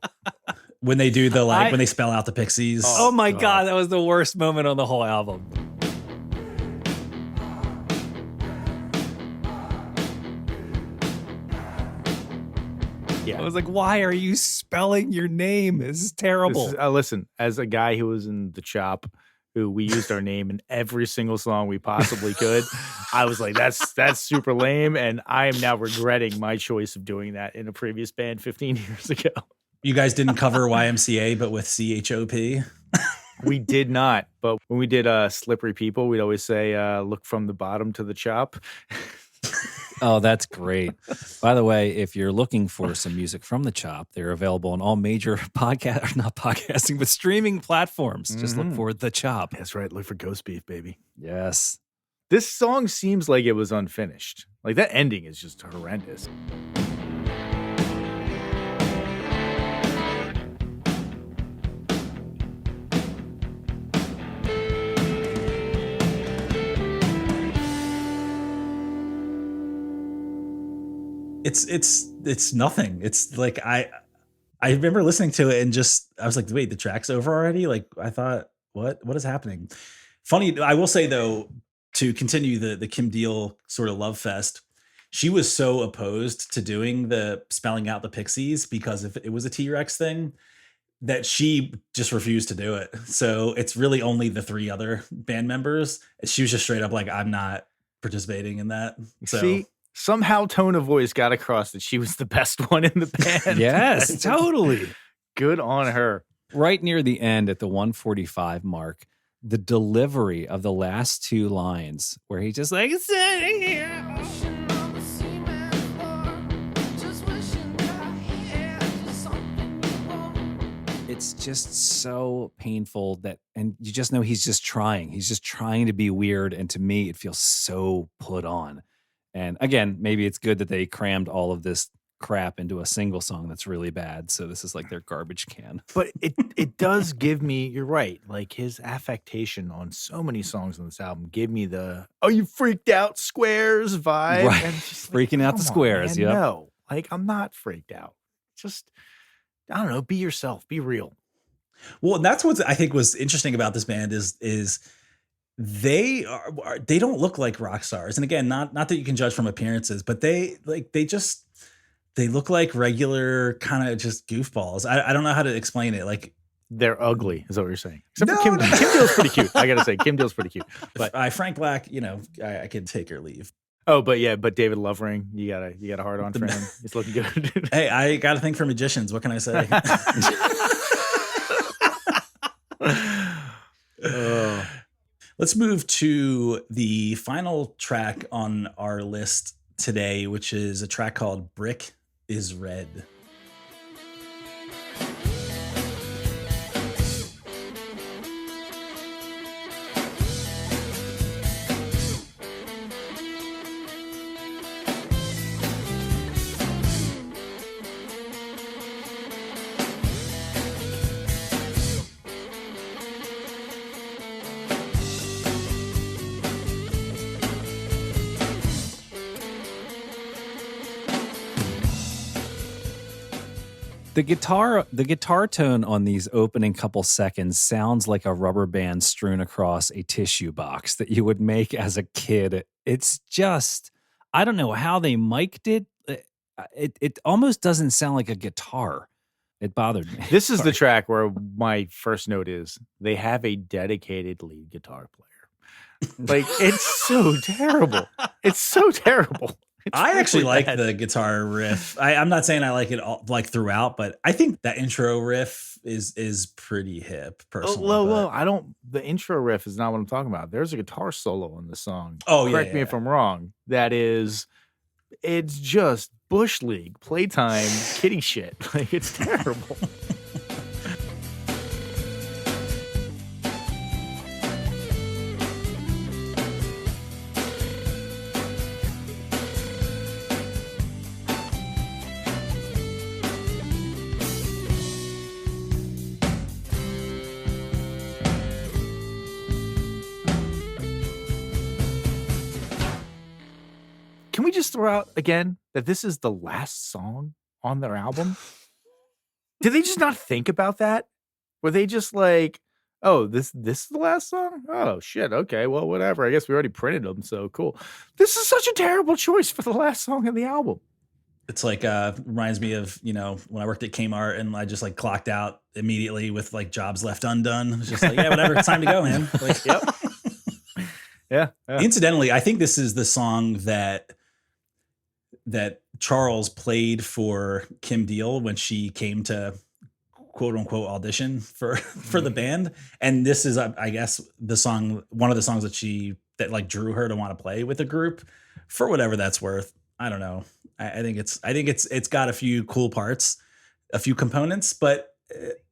When they do the when they spell out the Pixies. Oh my God, that was the worst moment on the whole album. Yeah. I was like, why are you spelling your name? This is terrible. Listen, as a guy who was in the Chop, who we used our name in every single song we possibly could, I was like, that's super lame. And I am now regretting my choice of doing that in a previous band 15 years ago. You guys didn't cover YMCA, but with CHOP. We did not. But when we did Slippery People, we'd always say, look from the bottom to the Chop. Oh, that's great. By the way, if you're looking for some music from the Chop, they're available on all major not podcasting, but streaming platforms. Just look for the Chop. That's right. Look for Ghost Beef, baby. Yes. This song seems like it was unfinished. Like that ending is just horrendous. It's nothing. It's like I remember listening to it and I was like, wait, the track's over already? Like I thought, what is happening? Funny, I will say though, to continue the Kim Deal sort of love fest, she was so opposed to doing the spelling out the Pixies because if it was a T-Rex thing, that she just refused to do it. So it's really only the three other band members. She was just straight up like, I'm not participating in that. So See? Somehow tone of voice got across that she was the best one in the band. Yes, totally. Good on her. Right near the end at the 145 mark, the delivery of the last two lines where he just like, sitting here. It's just so painful and you just know he's just trying. He's just trying to be weird. And to me, it feels so put on. And again, maybe it's good that they crammed all of this crap into a single song that's really bad. So this is like their garbage can. But it does give me, you're right, like his affectation on so many songs on this album give me the, oh, you freaked out squares vibe. Right. And it's just Freaking out the squares. Man, Yep. No, like I'm not freaked out. Just, I don't know, be yourself, be real. well, and that's what I think was interesting about this band is they don't look like rock stars. And again, not that you can judge from appearances, but they look like regular kind of just goofballs. I don't know how to explain it. Like They're ugly, is what you're saying. Except for Kim Deal's pretty cute. I gotta say, Kim Deal's pretty cute. But Frank Black, I could take or leave. oh, but David Lovering, you got a hard on for him. He's looking good. Hey, I got a thing for magicians. What can I say? Let's move to the final track on our list today, which is a track called Brick is Red. The guitar tone on these opening couple seconds sounds like a rubber band strewn across a tissue box that you would make as a kid. It's just, I don't know how they mic'd it. It almost doesn't sound like a guitar. It bothered me. This is the track where my first note is they have a dedicated lead guitar player. Like, it's so terrible. It's so terrible. I actually like the guitar riff. I'm not saying I like it all, like throughout, but I think that intro riff is pretty hip personally. The intro riff is not what I'm talking about. There's a guitar solo in the song. Oh, yeah. Correct me if I'm wrong. It's just Bush League, playtime, kitty shit. Like, it's terrible. just throw out again that this is the last song on their album? Did they just not think about that? Were they just like, oh, this is the last song? Oh shit, okay, well, whatever. I guess we already printed them, so cool. This is such a terrible choice for the last song of the album. It's like reminds me of, when I worked at Kmart and I just like clocked out immediately with like jobs left undone. It's just like, yeah, whatever, it's time to go, man. Like, Yep. Yeah. Incidentally, I think this is the song that Charles played for Kim Deal when she came to quote unquote audition for the band. And this is, I guess, one of the songs that like drew her to want to play with the group, for whatever that's worth. I don't know. I think it's got a few cool parts, a few components, but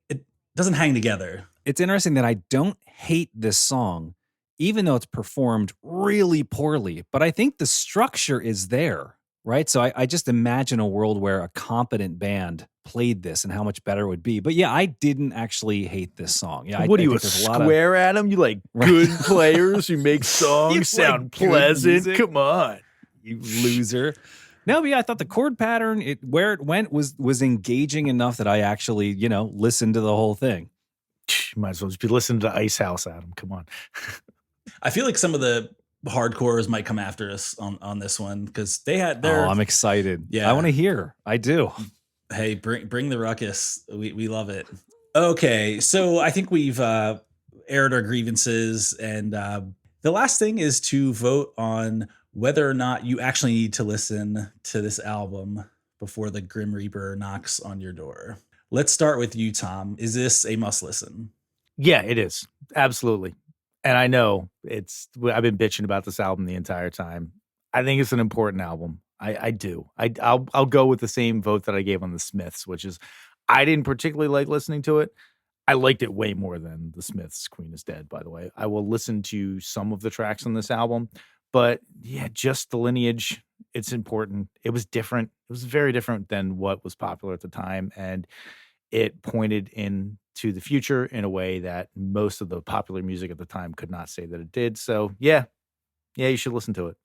it doesn't hang together. It's interesting that I don't hate this song, even though it's performed really poorly, but I think the structure is there, right? So I just imagine a world where a competent band played this and how much better it would be. But yeah, I didn't actually hate this song. Yeah, what are you, I a think square, Adam? You like good players who make songs sound like good pleasant? music. Come on. You loser. No, but yeah, I thought the chord pattern, where it went was engaging enough that I actually, listened to the whole thing. Might as well just be listening to Ice House, Adam. Come on. I feel like some of the hardcores might come after us on this one because they had their. Oh, I'm excited. Yeah, I want to hear. I do. Hey, bring the ruckus. We love it. Okay, so I think we've aired our grievances, and the last thing is to vote on whether or not you actually need to listen to this album before the Grim Reaper knocks on your door. Let's start with you, Tom. Is this a must listen? Yeah, it is. Absolutely. And I know I've been bitching about this album the entire time. I think it's an important album. I do. I'll go with the same vote that I gave on the Smiths, which is I didn't particularly like listening to it. I liked it way more than the Smiths' Queen is Dead, by the way. I will listen to some of the tracks on this album. But yeah, just the lineage, it's important. It was different. It was very different than what was popular at the time. And it pointed into the future in a way that most of the popular music at the time could not say that it did. So yeah, you should listen to it.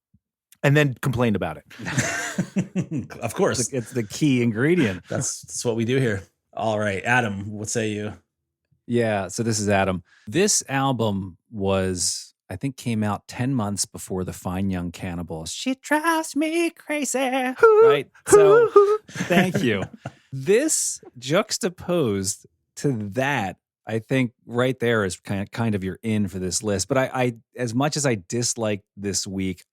And then complain about it. Of course. It's the key ingredient. That's what we do here. All right, Adam, what say you? Yeah, so this is Adam. This album I think came out 10 months before the Fine Young Cannibals. She drives me crazy. Right? So thank you. This juxtaposed to that, I think right there is kind of your in for this list. But I as much as I dislike this week,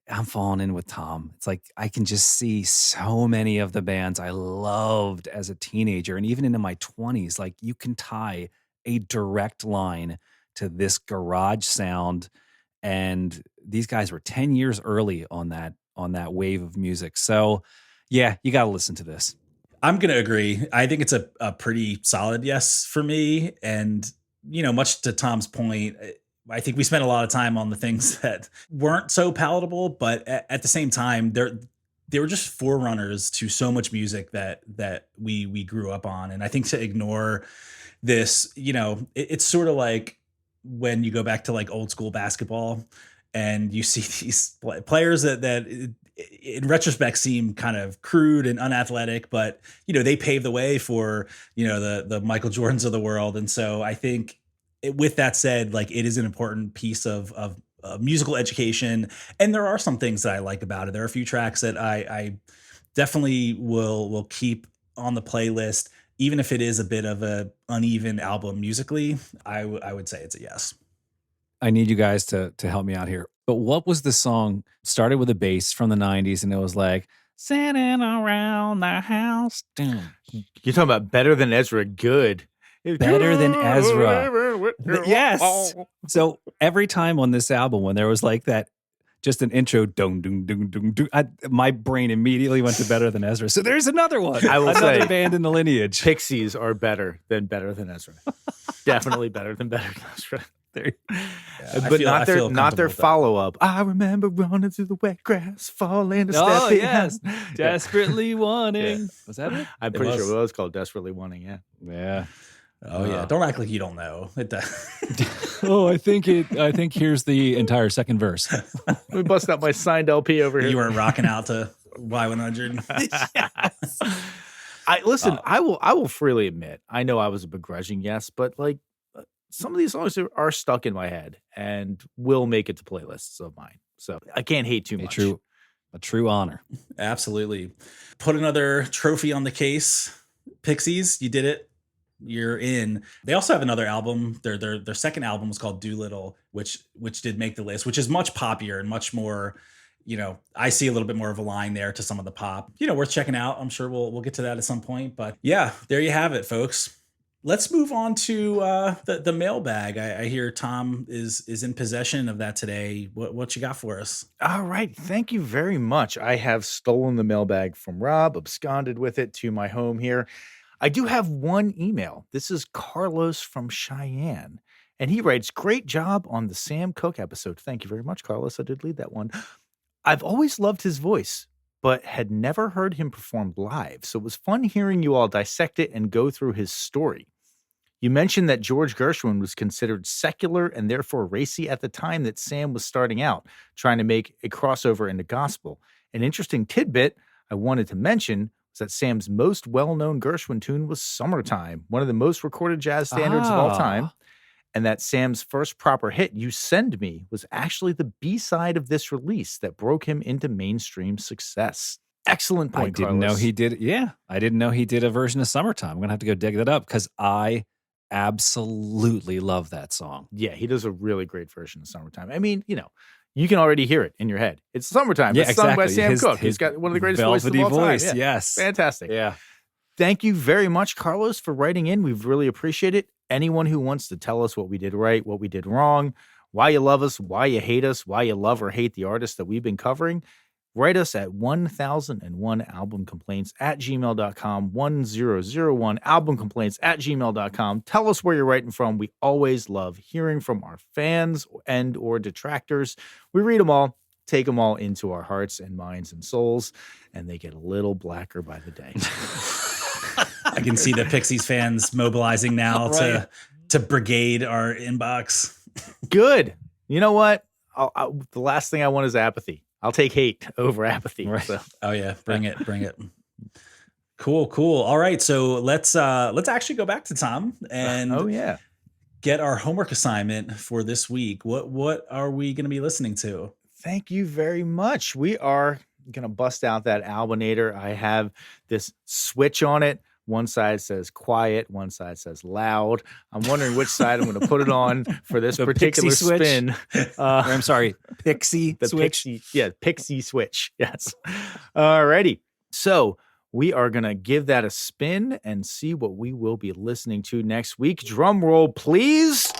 I'm falling in with Tom. It's like I can just see so many of the bands I loved as a teenager and even into my 20s. Like you can tie a direct line to this garage sound, and these guys were 10 years early on that wave of music. So yeah, you got to listen to this. I'm going to agree. I think it's a pretty solid yes for me. And, much to Tom's point, I think we spent a lot of time on the things that weren't so palatable, but at the same time, they were just forerunners to so much music that we grew up on. And I think to ignore this, it's sort of like when you go back to like old school basketball and you see these players that in retrospect seem kind of crude and unathletic, but they paved the way for the Michael Jordans of the world. And so I think with that said, like it is an important piece of musical education, and there are some things that I like about it. There are a few tracks that I definitely will keep on the playlist. Even if it is a bit of a uneven album musically, I would say it's a yes. I need you guys to help me out here. But what was the song? Started with a bass from the 90s, and it was like, sitting around the house. You're talking about Better Than Ezra. Good. Better Than Ezra. Yes. So every time on this album, when there was like that, just an intro, my brain immediately went to Better Than Ezra. So there's another one. I will another say, band in the lineage. Pixies are better than Ezra. Definitely better than Ezra. But not their follow up. I remember running through the wet grass, falling a step behind. Desperately wanting. Yeah. Was that it? I'm pretty sure it was called Desperately Wanting. Yeah. Yeah. Oh yeah, don't act like you don't know. It does. Oh, I think here's the entire second verse. Let me bust out my signed LP over here. You weren't rocking out to Y100. Yes. I will freely admit, I know I was a begrudging yes, but like some of these songs are stuck in my head and will make it to playlists of mine. So I can't hate too much. A true honor. Absolutely. Put another trophy on the case. Pixies, you did it. You're in. They also have another album. Their second album was called Doolittle, which did make the list, which is much poppier and much more, I see a little bit more of a line there to some of the pop. Worth checking out. I'm sure we'll get to that at some point. But yeah, there you have it, folks. Let's move on to the mailbag. I hear Tom is in possession of that today. What you got for us? All right. Thank you very much. I have stolen the mailbag from Rob, absconded with it to my home here. I do have one email. This is Carlos from Cheyenne. And he writes, great job on the Sam Cooke episode. Thank you very much, Carlos. I did lead that one. I've always loved his voice, but had never heard him perform live. So it was fun hearing you all dissect it and go through his story. You mentioned that George Gershwin was considered secular and therefore racy at the time that Sam was starting out, trying to make a crossover into gospel. An interesting tidbit I wanted to mention was that Sam's most well-known Gershwin tune was Summertime, one of the most recorded jazz standards of all time, and that Sam's first proper hit, You Send Me, was actually the B-side of this release that broke him into mainstream success. Excellent point, I didn't know he did. Yeah, I didn't know he did a version of Summertime. I'm going to have to go dig that up because I absolutely love that song. Yeah, he does a really great version of Summertime. I mean, you can already hear it in your head. It's Summertime. Yeah, it's sung by exactly. Sam Cooke. He's got one of the greatest voices of all time. Voice, Yeah. yes. Fantastic. Yeah. Thank you very much, Carlos, for writing in. We've really appreciated it. Anyone who wants to tell us what we did right, what we did wrong, why you love us, why you hate us, why you love or hate the artists that we've been covering, write us at 1001albumcomplaints@gmail.com, 1001albumcomplaints@gmail.com. Tell us where you're writing from. We always love hearing from our fans and or detractors. We read them all, take them all into our hearts and minds and souls, and they get a little blacker by the day. I can see the Pixies fans mobilizing now to brigade our inbox. Good. You know what? The last thing I want is apathy. I'll take hate over apathy. Right. So. Oh yeah, bring it. Cool. All right, so let's actually go back to Tom and get our homework assignment for this week. What are we going to be listening to? Thank you very much. We are going to bust out that Albinator. I have this switch on it. One side says quiet, one side says loud. I'm wondering which side I'm going to put it on for this particular spin. I'm sorry, Pixie switch. Pixie switch. Yes. Alrighty. So we are going to give that a spin and see what we will be listening to next week. Drum roll, please.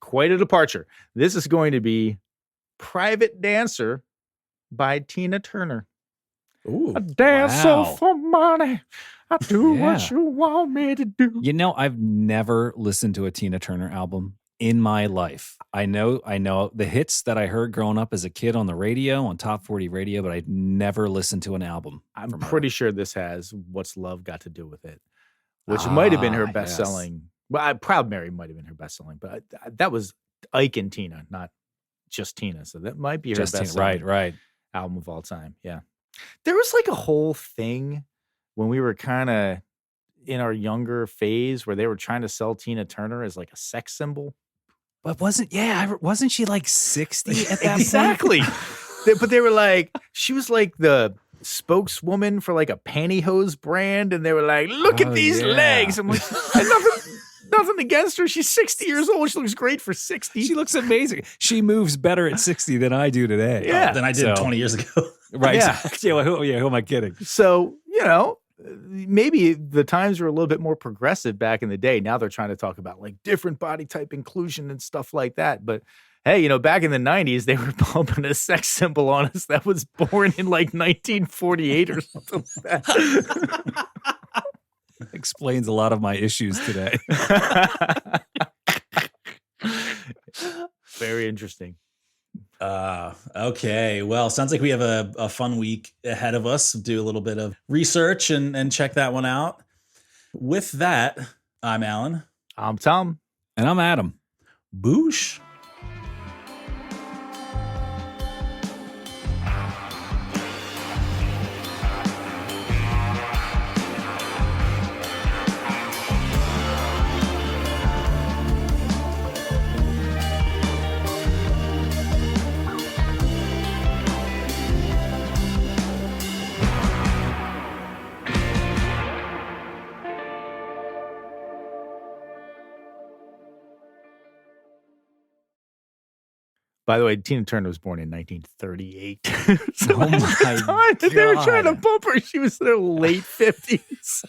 Quite a departure. This is going to be Private Dancer by Tina Turner. Ooh, I dance for money. I do what you want me to do. I've never listened to a Tina Turner album in my life. I know the hits that I heard growing up as a kid on the radio, on Top 40 radio, but I'd never listened to an album. I'm pretty sure this has What's Love Got to Do with It, which might have been her best-selling. Well, Proud Mary might have been her best-selling, but that was Ike and Tina, not just Tina. So that might be her best-selling album of all time. Yeah. There was like a whole thing when we were kind of in our younger phase where they were trying to sell Tina Turner as like a sex symbol. But wasn't she like 60 at that point? Exactly. But they were like, she was like the spokeswoman for like a pantyhose brand, and they were like, look at these legs. I'm like, nothing against her. She's 60 years old. She looks great for 60. She looks amazing. She moves better at 60 than I do today. Yeah. Than I did 20 years ago. Right. Yeah. Who am I kidding? So, maybe the times were a little bit more progressive back in the day. Now they're trying to talk about like different body type inclusion and stuff like that. But hey, back in the 90s, they were pumping a sex symbol on us that was born in like 1948 or something like that. Explains a lot of my issues today. Very interesting. Okay. Well, sounds like we have a fun week ahead of us. Do a little bit of research and check that one out. With that, I'm Alan. I'm Tom. And I'm Adam. Boosh. By the way, Tina Turner was born in 1938. Oh my They were trying to God. bump her. She was in her late 50s.